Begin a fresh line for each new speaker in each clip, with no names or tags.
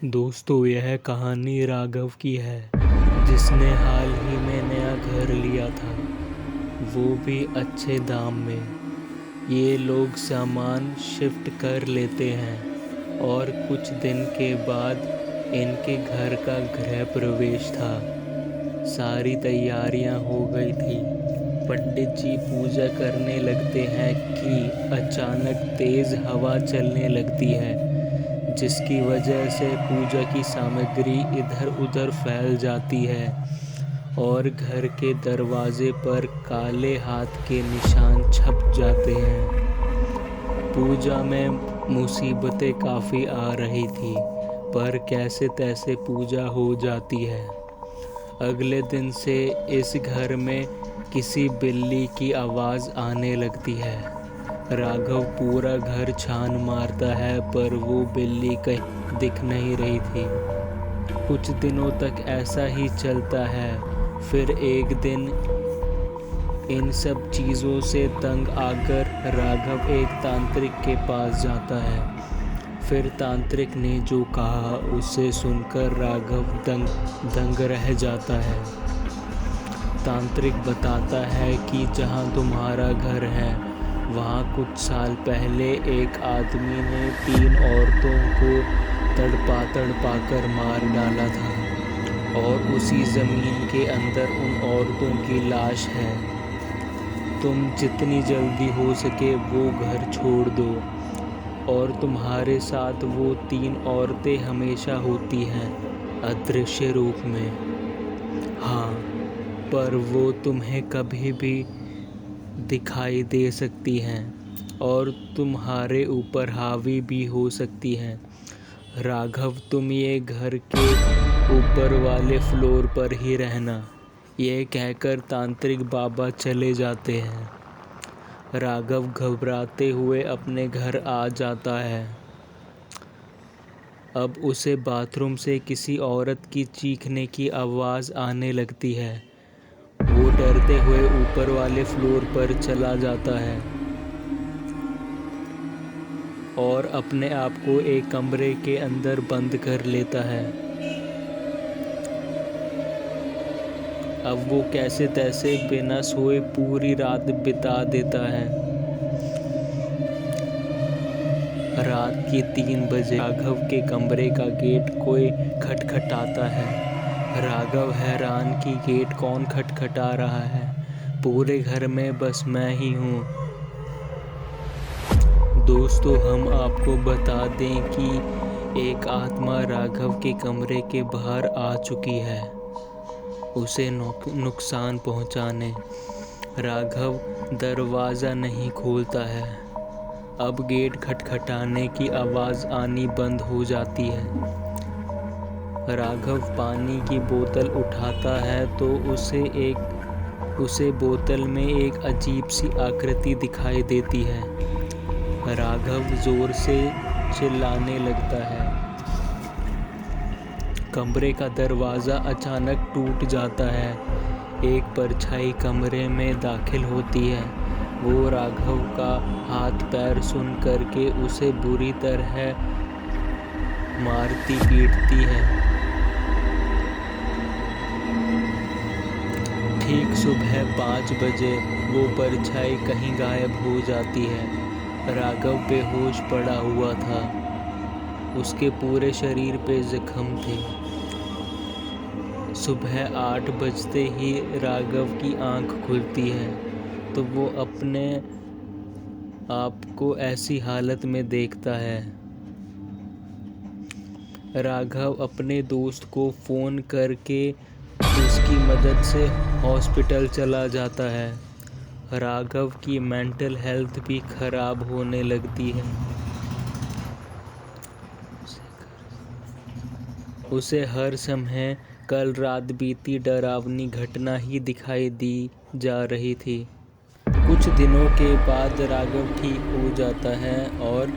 दोस्तों, यह कहानी राघव की है जिसने हाल ही में नया घर लिया था, वो भी अच्छे दाम में। ये लोग सामान शिफ्ट कर लेते हैं और कुछ दिन के बाद इनके घर का गृह प्रवेश था। सारी तैयारियां हो गई थी। पंडित जी पूजा करने लगते हैं कि अचानक तेज हवा चलने लगती है, जिसकी वजह से पूजा की सामग्री इधर उधर फैल जाती है और घर के दरवाजे पर काले हाथ के निशान छप जाते हैं। पूजा में मुसीबतें काफ़ी आ रही थी, पर कैसे तैसे पूजा हो जाती है। अगले दिन से इस घर में किसी बिल्ली की आवाज़ आने लगती है। राघव पूरा घर छान मारता है, पर वो बिल्ली कहीं दिख नहीं रही थी। कुछ दिनों तक ऐसा ही चलता है। फिर एक दिन इन सब चीज़ों से तंग आकर राघव एक तांत्रिक के पास जाता है। फिर तांत्रिक ने जो कहा उसे सुनकर राघव दंग रह जाता है। तांत्रिक बताता है कि जहाँ तुम्हारा घर है, वहाँ कुछ साल पहले एक आदमी ने 3 औरतों को तड़पा कर मार डाला था और उसी ज़मीन के अंदर उन औरतों की लाश है। तुम जितनी जल्दी हो सके वो घर छोड़ दो और तुम्हारे साथ वो 3 औरतें हमेशा होती हैं, अदृश्य रूप में। हाँ, पर वो तुम्हें कभी भी दिखाई दे सकती हैं और तुम्हारे ऊपर हावी भी हो सकती हैं। राघव, तुम ये घर के ऊपर वाले फ्लोर पर ही रहना। ये कहकर तांत्रिक बाबा चले जाते हैं। राघव घबराते हुए अपने घर आ जाता है। अब उसे बाथरूम से किसी औरत की चीखने की आवाज़ आने लगती है। वो डरते हुए ऊपर वाले फ्लोर पर चला जाता है और अपने आप को एक कमरे के अंदर बंद कर लेता है। अब वो कैसे तैसे बिना सोए पूरी रात बिता देता है। रात के 3 बजे राघव के कमरे का गेट कोई खटखटाता है। राघव हैरान कि गेट कौन खटखटा रहा है। पूरे घर में बस मैं ही हूँ। दोस्तों, हम आपको बता दें कि एक आत्मा राघव के कमरे के बाहर आ चुकी है, उसे नुकसान पहुँचाने। राघव दरवाज़ा नहीं खोलता है। अब गेट खटखटाने की आवाज़ आनी बंद हो जाती है। राघव पानी की बोतल उठाता है तो उसे बोतल में एक अजीब सी आकृति दिखाई देती है। राघव जोर से चिल्लाने लगता है। कमरे का दरवाज़ा अचानक टूट जाता है। एक परछाई कमरे में दाखिल होती है। वो राघव का हाथ पैर सुन करके उसे बुरी तरह मारती पीटती है। ठीक सुबह 5 बजे वो परछाई कहीं गायब हो जाती है। राघव बेहोश पड़ा हुआ था। उसके पूरे शरीर पे जख्म थे। सुबह 8 बजते ही राघव की आंख खुलती है तो वो अपने आप को ऐसी हालत में देखता है। राघव अपने दोस्त को फ़ोन करके उसकी मदद से हॉस्पिटल चला जाता है। राघव की मेंटल हेल्थ भी खराब होने लगती है। उसे हर समय कल रात बीती डरावनी घटना ही दिखाई दी जा रही थी। कुछ दिनों के बाद राघव ठीक हो जाता है और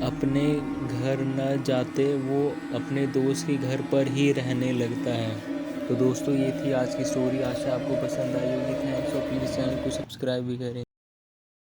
अपने घर न जाते वो अपने दोस्त के घर पर ही रहने लगता है। तो दोस्तों, ये थी आज की स्टोरी। आशा आपको पसंद आई होगी। थैंक्स और प्लीज़ चैनल को सब्सक्राइब भी करें।